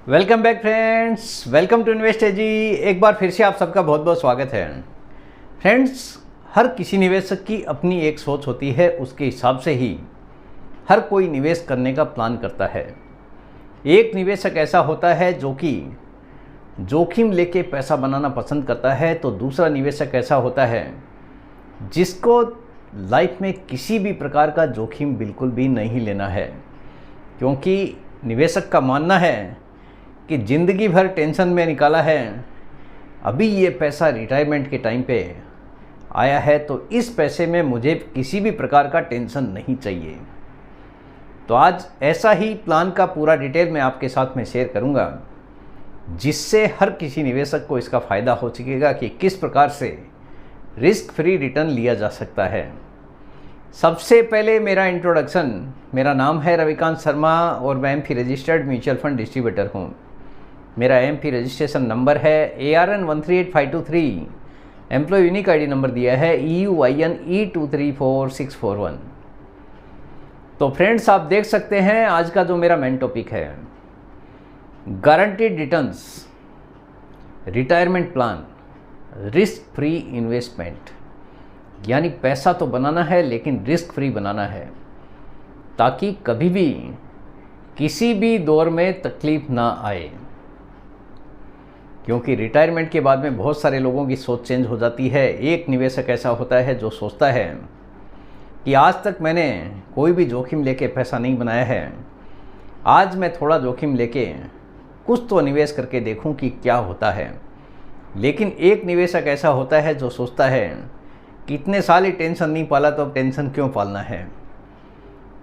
Welcome back friends, welcome to invest AG. एक बार फिर से आप सबका बहुत बहुत स्वागत है। फ्रेंड्स, हर किसी निवेशक की अपनी एक सोच होती है, उसके हिसाब से ही हर कोई निवेश करने का प्लान करता है। एक निवेशक ऐसा होता है जो कि जोखिम लेके पैसा बनाना पसंद करता है, तो दूसरा निवेशक ऐसा होता है जिसको लाइफ में किसी भी प्रकार का जोखिम बिल्कुल भी नहीं लेना है, क्योंकि निवेशक का मानना है कि ज़िंदगी भर टेंशन में निकाला है, अभी ये पैसा रिटायरमेंट के टाइम पे आया है, तो इस पैसे में मुझे किसी भी प्रकार का टेंशन नहीं चाहिए। तो आज ऐसा ही प्लान का पूरा डिटेल मैं आपके साथ में शेयर करूंगा, जिससे हर किसी निवेशक को इसका फ़ायदा हो सकेगा कि किस प्रकार से रिस्क फ्री रिटर्न लिया जा सकता है। सबसे पहले मेरा इंट्रोडक्शन, मेरा नाम है रविकांत शर्मा और मैं MP registered mutual fund distributor हूँ। मेरा एमपी रजिस्ट्रेशन नंबर है ARN 138523। Employ unique ID number दिया है EUIN E234641। तो फ्रेंड्स, आप देख सकते हैं आज का जो मेरा मेन टॉपिक है, guaranteed returns, retirement plan, risk free investment. यानी पैसा तो बनाना है लेकिन रिस्क फ्री बनाना है, ताकि कभी भी किसी भी दौर में तकलीफ ना आए। क्योंकि रिटायरमेंट के बाद में बहुत सारे लोगों की सोच चेंज हो जाती है। एक निवेशक ऐसा होता है जो सोचता है कि आज तक मैंने कोई भी जोखिम लेके पैसा नहीं बनाया है, आज मैं थोड़ा जोखिम लेके कुछ तो निवेश करके देखूं कि क्या होता है। लेकिन एक निवेशक ऐसा होता है जो सोचता है कि इतने साल ही टेंशन नहीं पाला, तो अब टेंशन क्यों पालना है।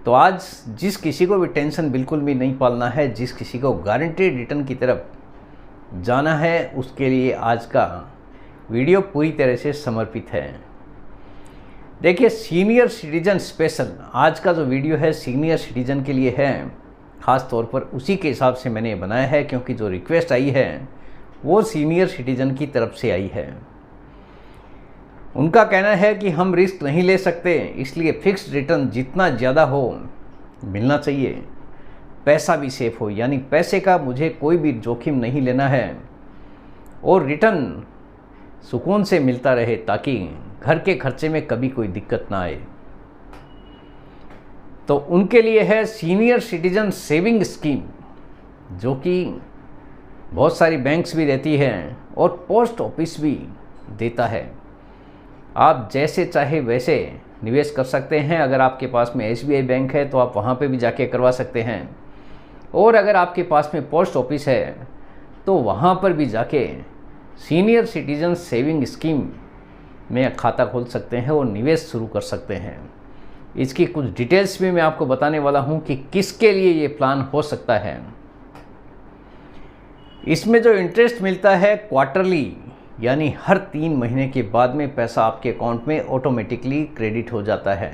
तो आज जिस किसी को भी टेंशन बिल्कुल भी नहीं पालना है, जिस किसी को गारंटीड रिटर्न की तरफ जाना है, उसके लिए आज का वीडियो पूरी तरह से समर्पित है। देखिए, सीनियर सिटीजन स्पेशल, आज का जो वीडियो है सीनियर सिटीजन के लिए है, ख़ास तौर पर उसी के हिसाब से मैंने बनाया है, क्योंकि जो रिक्वेस्ट आई है वो सीनियर सिटीजन की तरफ से आई है। उनका कहना है कि हम रिस्क नहीं ले सकते, इसलिए फिक्स्ड रिटर्न जितना ज़्यादा हो मिलना चाहिए, पैसा भी सेफ हो, यानी पैसे का मुझे कोई भी जोखिम नहीं लेना है और रिटर्न सुकून से मिलता रहे, ताकि घर के खर्चे में कभी कोई दिक्कत ना आए। तो उनके लिए है सीनियर सिटीजन सेविंग स्कीम, जो कि बहुत सारी बैंक्स भी देती हैं और पोस्ट ऑफिस भी देता है। आप जैसे चाहे वैसे निवेश कर सकते हैं। अगर आपके पास में SBI बैंक है तो आप वहाँ पे भी जाके करवा सकते हैं, और अगर आपके पास में पोस्ट ऑफिस है तो वहाँ पर भी जाके सीनियर सिटीजन सेविंग स्कीम में खाता खोल सकते हैं और निवेश शुरू कर सकते हैं। इसकी कुछ डिटेल्स भी मैं आपको बताने वाला हूँ कि किसके लिए ये प्लान हो सकता है। इसमें जो इंटरेस्ट मिलता है क्वार्टरली, यानी हर 3 महीने के बाद में पैसा आपके अकाउंट में ऑटोमेटिकली क्रेडिट हो जाता है।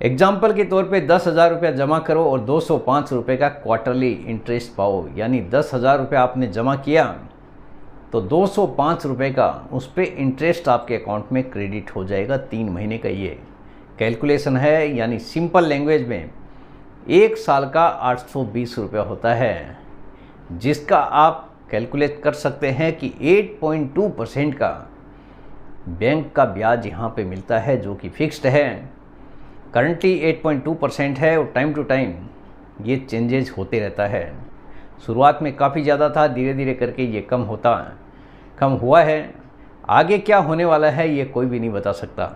एग्जाम्पल के तौर पे 10,000 रुपया जमा करो और 205 रुपये का क्वार्टरली इंटरेस्ट पाओ, यानी 10,000 रुपये आपने जमा किया तो 205 रुपये का उस पर इंटरेस्ट आपके अकाउंट में क्रेडिट हो जाएगा। 3 महीने का ये कैलकुलेशन है, यानी सिंपल लैंग्वेज में 1 साल का 820 रुपया होता है, जिसका आप कैलकुलेट कर सकते हैं कि 8.2% का बैंक का ब्याज यहाँ पे मिलता है, जो कि फिक्स्ड है। करंटली 8.2% है और टाइम टू टाइम ये चेंजेज होते रहता है। शुरुआत में काफ़ी ज़्यादा था, धीरे धीरे करके ये कम हुआ है। आगे क्या होने वाला है ये कोई भी नहीं बता सकता।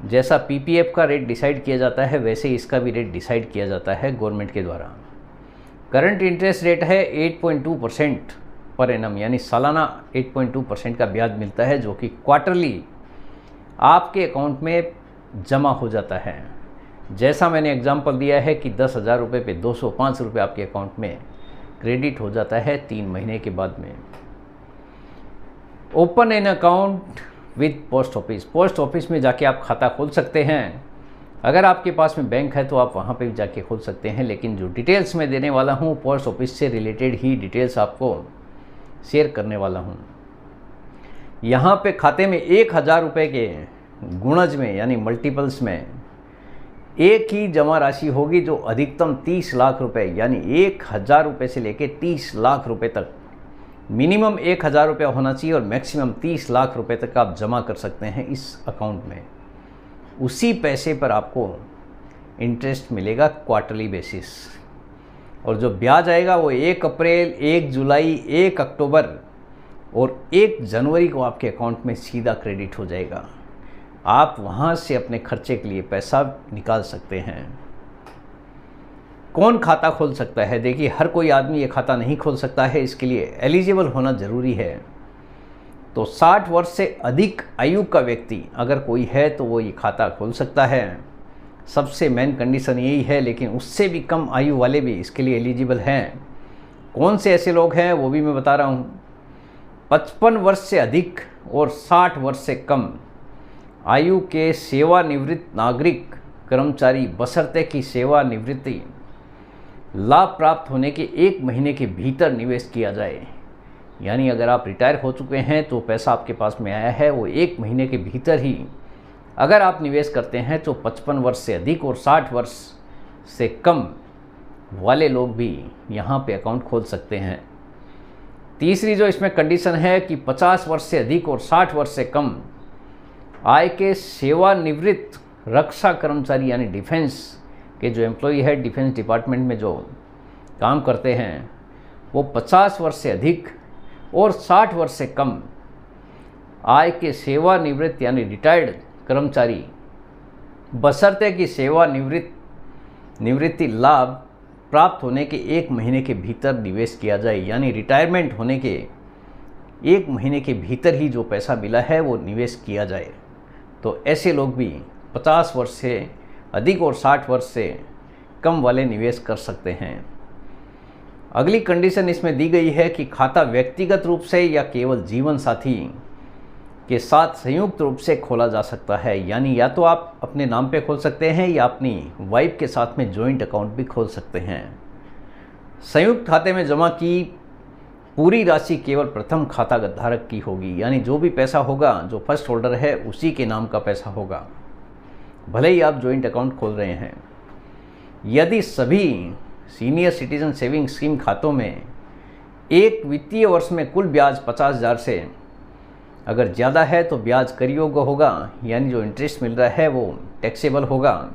जैसा PPF का रेट डिसाइड किया जाता है, वैसे इसका भी रेट डिसाइड किया जाता है गवर्नमेंट के द्वारा। करंट इंटरेस्ट रेट है 8.2% पर एनम, यानी सालाना 8.2% का ब्याज मिलता है, जो कि क्वार्टरली आपके अकाउंट में जमा हो जाता है। जैसा मैंने एग्जांपल दिया है कि 10,000 रुपये पे 205 रुपये आपके अकाउंट में क्रेडिट हो जाता है 3 महीने के बाद में। Open an account with post office, post office में जाके आप खाता खोल सकते हैं। अगर आपके पास में बैंक है तो आप वहाँ पे भी जाके खोल सकते हैं, लेकिन जो डिटेल्स मैं देने वाला हूँ पोस्ट ऑफिस से रिलेटेड ही डिटेल्स आपको शेयर करने वाला हूँ। यहाँ पे खाते में 1,000 रुपये के गुणज में, यानी मल्टीपल्स में एक ही जमा राशि होगी जो अधिकतम 30 लाख रुपए, यानी 1000 रुपये से लेकर 30 लाख रुपए तक, मिनिमम 1000 रुपये होना चाहिए और मैक्सिमम 30 लाख रुपए तक आप जमा कर सकते हैं इस अकाउंट में। उसी पैसे पर आपको इंटरेस्ट मिलेगा क्वार्टरली बेसिस, और जो ब्याज आएगा वो 1 अप्रैल, 1 जुलाई, 1 अक्टूबर और 1 जनवरी को आपके अकाउंट में सीधा क्रेडिट हो जाएगा। आप वहाँ से अपने खर्चे के लिए पैसा निकाल सकते हैं। कौन खाता खोल सकता है? देखिए, हर कोई आदमी ये खाता नहीं खोल सकता है, इसके लिए एलिजिबल होना ज़रूरी है। तो 60 वर्ष से अधिक आयु का व्यक्ति अगर कोई है तो वो ये खाता खोल सकता है। सबसे मेन कंडीशन यही है, लेकिन उससे भी कम आयु वाले भी इसके लिए एलिजिबल हैं। कौन से ऐसे लोग हैं वो भी मैं बता रहा हूँ। 55 वर्ष से अधिक और 60 वर्ष से कम आयु के सेवानिवृत्त नागरिक कर्मचारी, बशर्ते की सेवानिवृत्ति लाभ प्राप्त होने के 1 महीने के भीतर निवेश किया जाए। यानी अगर आप रिटायर हो चुके हैं तो पैसा आपके पास में आया है, वो 1 महीने के भीतर ही अगर आप निवेश करते हैं तो 55 वर्ष से अधिक और 60 वर्ष से कम वाले लोग भी यहाँ पे अकाउंट खोल सकते हैं। तीसरी जो इसमें कंडीशन है कि 50 वर्ष से अधिक और 60 वर्ष से कम आय के सेवानिवृत्त रक्षा कर्मचारी, यानी डिफेंस के जो एम्प्लॉई है, डिफेंस डिपार्टमेंट में जो काम करते हैं, वो 50 वर्ष से अधिक और 60 वर्ष से कम आय के सेवानिवृत्त यानी रिटायर्ड कर्मचारी, बशर्ते कि निवृत्ति लाभ प्राप्त होने के 1 महीने के भीतर निवेश किया जाए। यानी रिटायरमेंट होने के 1 महीने के भीतर ही जो पैसा मिला है वो निवेश किया जाए। तो ऐसे लोग भी 50 वर्ष से अधिक और 60 वर्ष से कम वाले निवेश कर सकते हैं। अगली कंडीशन इसमें दी गई है कि खाता व्यक्तिगत रूप से या केवल जीवन साथी के साथ संयुक्त रूप से खोला जा सकता है। यानी या तो आप अपने नाम पे खोल सकते हैं या अपनी वाइफ के साथ में जॉइंट अकाउंट भी खोल सकते हैं। संयुक्त खाते में जमा की पूरी राशि केवल प्रथम खाता धारक की होगी, यानी जो भी पैसा होगा, जो फर्स्ट होल्डर है उसी के नाम का पैसा होगा, भले ही आप जॉइंट अकाउंट खोल रहे हैं। यदि सभी सीनियर सिटीजन सेविंग स्कीम खातों में एक वित्तीय वर्ष में कुल ब्याज 50,000 से अगर ज़्यादा है तो ब्याज कर योग्य होगा, यानी जो इंटरेस्ट मिल रहा है वो टैक्सेबल होगा।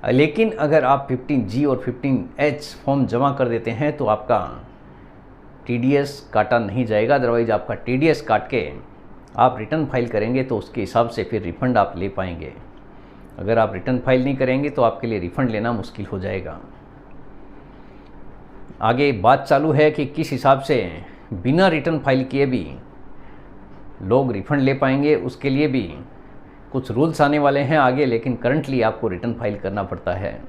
लेकिन अगर आप 15G और 15H फॉर्म जमा कर देते हैं तो आपका TDS काटा नहीं जाएगा। अदरवाइज आपका TDS काट के आप रिटर्न फाइल करेंगे तो उसके हिसाब से फिर रिफ़ंड आप ले पाएंगे। अगर आप रिटर्न फाइल नहीं करेंगे तो आपके लिए रिफ़ंड लेना मुश्किल हो जाएगा। आगे बात चालू है कि किस हिसाब से बिना रिटर्न फाइल किए भी लोग रिफ़ंड ले पाएंगे। उसके लिए भी कुछ रूल्स आने वाले हैं आगे, लेकिन करंटली आपको रिटर्न फाइल करना पड़ता है।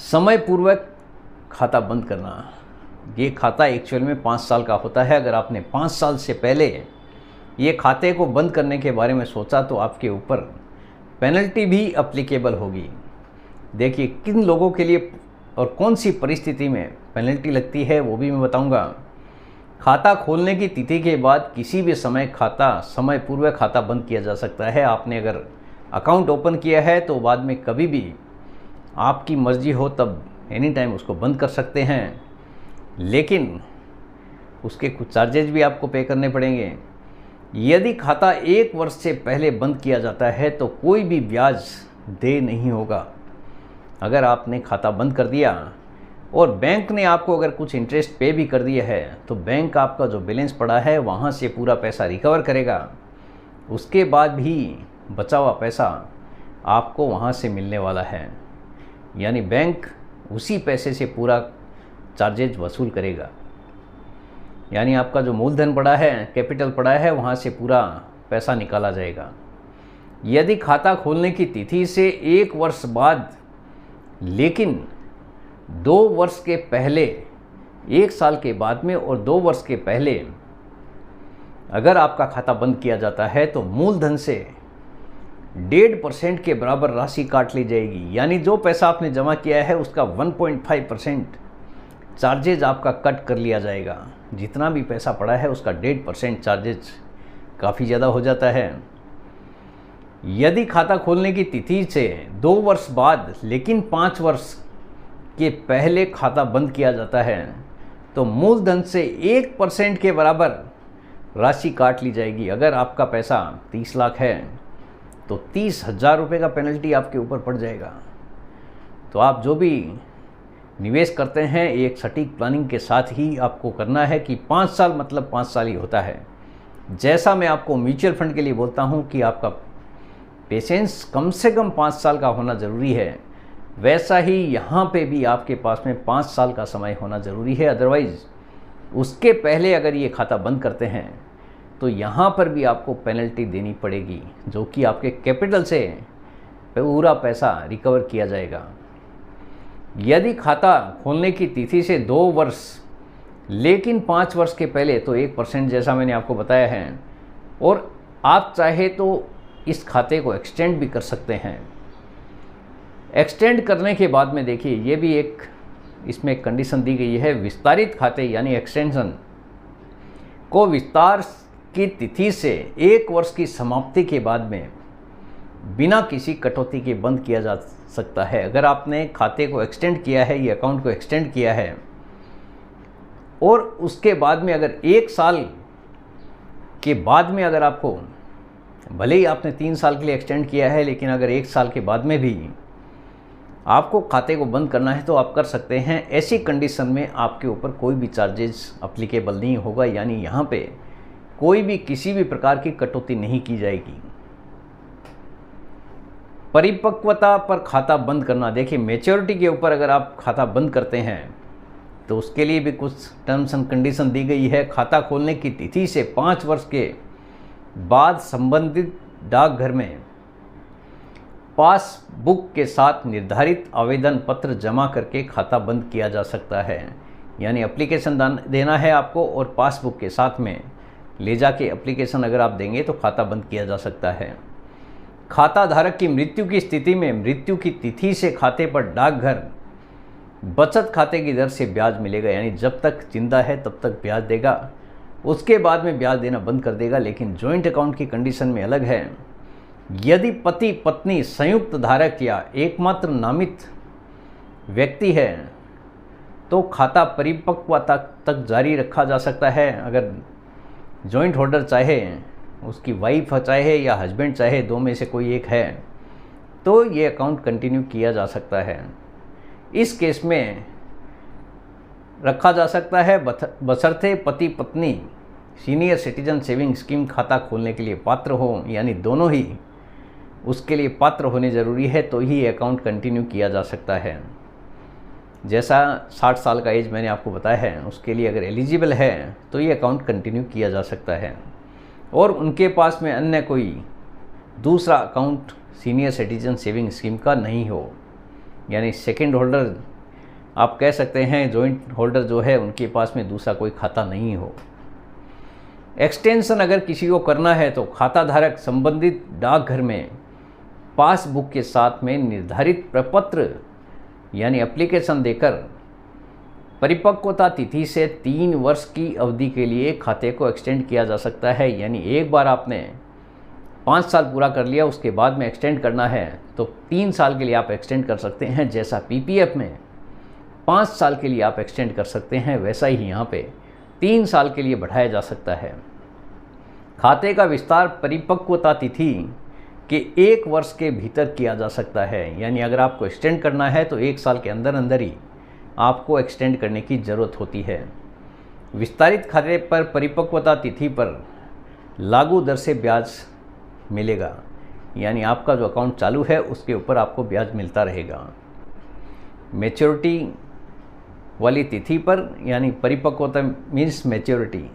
समय पूर्वक खाता बंद करना, ये खाता एक्चुअल में 5 साल का होता है। अगर आपने 5 साल से पहले ये खाते को बंद करने के बारे में सोचा तो आपके ऊपर पेनल्टी भी अप्लीकेबल होगी। देखिए किन लोगों के लिए और कौन सी परिस्थिति में पेनल्टी लगती है वो भी मैं बताऊंगा। खाता खोलने की तिथि के बाद किसी भी समय समय पूर्वक खाता बंद किया जा सकता है। आपने अगर अकाउंट ओपन किया है तो बाद में कभी भी आपकी मर्जी हो तब एनी टाइम उसको बंद कर सकते हैं, लेकिन उसके कुछ चार्जेज भी आपको पे करने पड़ेंगे। यदि खाता 1 वर्ष से पहले बंद किया जाता है तो कोई भी ब्याज दे नहीं होगा। अगर आपने खाता बंद कर दिया और बैंक ने आपको अगर कुछ इंटरेस्ट पे भी कर दिया है तो बैंक आपका जो बैलेंस पड़ा है वहाँ से पूरा पैसा रिकवर करेगा। उसके बाद भी बचा हुआ पैसा आपको वहाँ से मिलने वाला है, यानी बैंक उसी पैसे से पूरा चार्जेज वसूल करेगा। यानी आपका जो मूलधन पड़ा है, कैपिटल पड़ा है, वहाँ से पूरा पैसा निकाला जाएगा। यदि खाता खोलने की तिथि से 1 वर्ष बाद, लेकिन 2 वर्ष के पहले, 1 साल के बाद में और 2 वर्ष के पहले अगर आपका खाता बंद किया जाता है तो मूलधन से 1.5% के बराबर राशि काट ली जाएगी। यानी जो पैसा आपने जमा किया है उसका 1.5% चार्जेज आपका कट कर लिया जाएगा। जितना भी पैसा पड़ा है उसका 1.5% चार्जेज काफ़ी ज़्यादा हो जाता है। यदि खाता खोलने की तिथि से 2 वर्ष बाद लेकिन 5 वर्ष के पहले खाता बंद किया जाता है तो मूलधन से 1% के बराबर राशि काट ली जाएगी। अगर आपका पैसा 30 लाख है तो 30,000 रुपये का पेनल्टी आपके ऊपर पड़ जाएगा। तो आप जो भी निवेश करते हैं एक सटीक प्लानिंग के साथ ही आपको करना है कि 5 साल मतलब 5 साल ही होता है। जैसा मैं आपको म्यूचुअल फंड के लिए बोलता हूं कि आपका पेशेंस कम से कम 5 साल का होना ज़रूरी है, वैसा ही यहाँ पे भी आपके पास में 5 साल का समय होना ज़रूरी है। अदरवाइज़ उसके पहले अगर ये खाता बंद करते हैं तो यहाँ पर भी आपको पेनल्टी देनी पड़ेगी, जो कि आपके कैपिटल से पूरा पैसा रिकवर किया जाएगा। यदि खाता खोलने की तिथि से 2 वर्ष लेकिन 5 वर्ष के पहले तो 1% जैसा मैंने आपको बताया है, और आप चाहे तो इस खाते को एक्सटेंड भी कर सकते हैं। एक्सटेंड करने के बाद में देखिए ये भी एक इसमें एक कंडीशन दी गई है, विस्तारित खाते यानी एक्सटेंशन को विस्तार की तिथि से 1 वर्ष की समाप्ति के बाद में बिना किसी कटौती के बंद किया जा सकता है। अगर आपने खाते को एक्सटेंड किया है, ये अकाउंट को एक्सटेंड किया है और उसके बाद में अगर 1 साल के बाद में अगर आपको, भले ही आपने 3 साल के लिए एक्सटेंड किया है, लेकिन अगर 1 साल के बाद में भी आपको खाते को बंद करना है तो आप कर सकते हैं। ऐसी कंडीशन में आपके ऊपर कोई भी चार्जेस अप्लीकेबल नहीं होगा, यानी यहाँ पे कोई भी किसी भी प्रकार की कटौती नहीं की जाएगी। परिपक्वता पर खाता बंद करना, देखिए मैच्योरिटी के ऊपर अगर आप खाता बंद करते हैं तो उसके लिए भी कुछ टर्म्स एंड कंडीशन दी गई है। खाता खोलने की तिथि से 5 वर्ष के बाद संबंधित डाकघर में पासबुक के साथ निर्धारित आवेदन पत्र जमा करके खाता बंद किया जा सकता है। यानी एप्लीकेशन देना है आपको और पासबुक के साथ में ले जाके एप्लीकेशन अगर आप देंगे तो खाता बंद किया जा सकता है। खाता धारक की मृत्यु की स्थिति में मृत्यु की तिथि से खाते पर डाकघर बचत खाते की दर से ब्याज मिलेगा, यानी जब तक जिंदा है तब तक ब्याज देगा, उसके बाद में ब्याज देना बंद कर देगा। लेकिन जॉइंट अकाउंट की कंडीशन में अलग है। यदि पति पत्नी संयुक्त धारक या एकमात्र नामित व्यक्ति है तो खाता परिपक्वता तक जारी रखा जा सकता है। अगर जॉइंट होल्डर चाहे, उसकी वाइफ चाहे या हस्बैंड चाहे, दो में से कोई एक है तो ये अकाउंट कंटिन्यू किया जा सकता है। इस केस में रखा जा सकता है बशर्ते पति पत्नी सीनियर सिटीजन सेविंग स्कीम खाता खोलने के लिए पात्र हो, यानी दोनों ही उसके लिए पात्र होने ज़रूरी है तो ही अकाउंट कंटिन्यू किया जा सकता है। जैसा 60 साल का एज मैंने आपको बताया है, उसके लिए अगर एलिजिबल है तो ये अकाउंट कंटिन्यू किया जा सकता है। और उनके पास में अन्य कोई दूसरा account senior citizen saving scheme का नहीं हो, यानी सेकंड होल्डर आप कह सकते हैं, जॉइंट होल्डर जो है उनके पास में दूसरा कोई खाता नहीं हो। एक्सटेंशन अगर किसी को करना है तो खाता धारक संबंधित डाकघर में पासबुक के साथ में निर्धारित प्रपत्र यानी एप्लीकेशन देकर परिपक्वता तिथि से 3 वर्ष की अवधि के लिए खाते को एक्सटेंड किया जा सकता है। यानी एक बार आपने 5 साल पूरा कर लिया, उसके बाद में एक्सटेंड करना है तो 3 साल के लिए आप एक्सटेंड कर सकते हैं। जैसा पीपीएफ में 5 साल के लिए आप एक्सटेंड कर सकते हैं, वैसा ही यहाँ पे 3 साल के लिए बढ़ाया जा सकता है। खाते का विस्तार परिपक्वता तिथि के 1 वर्ष के भीतर किया जा सकता है। यानी अगर आपको एक्सटेंड करना है तो 1 साल के अंदर अंदर ही आपको एक्सटेंड करने की ज़रूरत होती है। विस्तारित खाते पर परिपक्वता तिथि पर लागू दर से ब्याज मिलेगा, यानी आपका जो अकाउंट चालू है उसके ऊपर आपको ब्याज मिलता रहेगा। मैच्योरिटी वाली तिथि पर यानी परिपक्वता मीन्स मैच्योरिटी,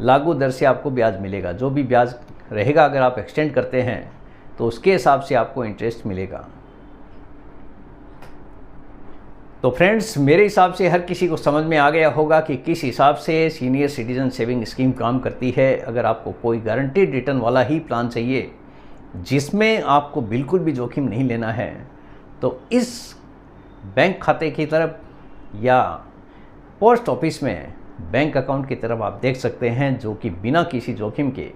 लागू दर से आपको ब्याज मिलेगा। जो भी ब्याज रहेगा अगर आप एक्सटेंड करते हैं तो उसके हिसाब से आपको इंटरेस्ट मिलेगा। तो फ्रेंड्स, मेरे हिसाब से हर किसी को समझ में आ गया होगा कि किस हिसाब से सीनियर सिटीजन सेविंग स्कीम काम करती है। अगर आपको कोई गारंटीड रिटर्न वाला ही प्लान चाहिए जिसमें आपको बिल्कुल भी जोखिम नहीं लेना है तो इस बैंक खाते की तरफ या पोस्ट ऑफिस में बैंक अकाउंट की तरफ आप देख सकते हैं, जो कि बिना किसी जोखिम के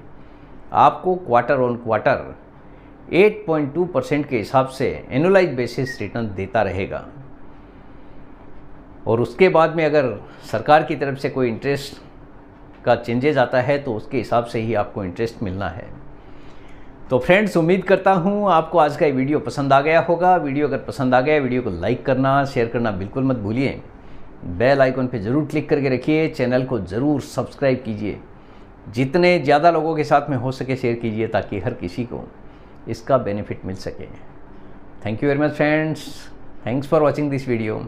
आपको क्वार्टर ऑन क्वार्टर 8.2% के हिसाब से एनुअलाइज बेसिस रिटर्न देता रहेगा। और उसके बाद में अगर सरकार की तरफ से कोई इंटरेस्ट का चेंजेज आता है तो उसके हिसाब से ही आपको इंटरेस्ट मिलना है। तो फ्रेंड्स, उम्मीद करता हूँ आपको आज का ये वीडियो पसंद आ गया होगा। वीडियो अगर पसंद आ गया, वीडियो को लाइक करना, शेयर करना बिल्कुल मत भूलिए। बेल आइकन पे ज़रूर क्लिक करके रखिए। चैनल को ज़रूर सब्सक्राइब कीजिए। जितने ज़्यादा लोगों के साथ में हो सके शेयर कीजिए ताकि हर किसी को इसका बेनिफिट मिल सके। Thank you very much friends. Thanks for watching this video.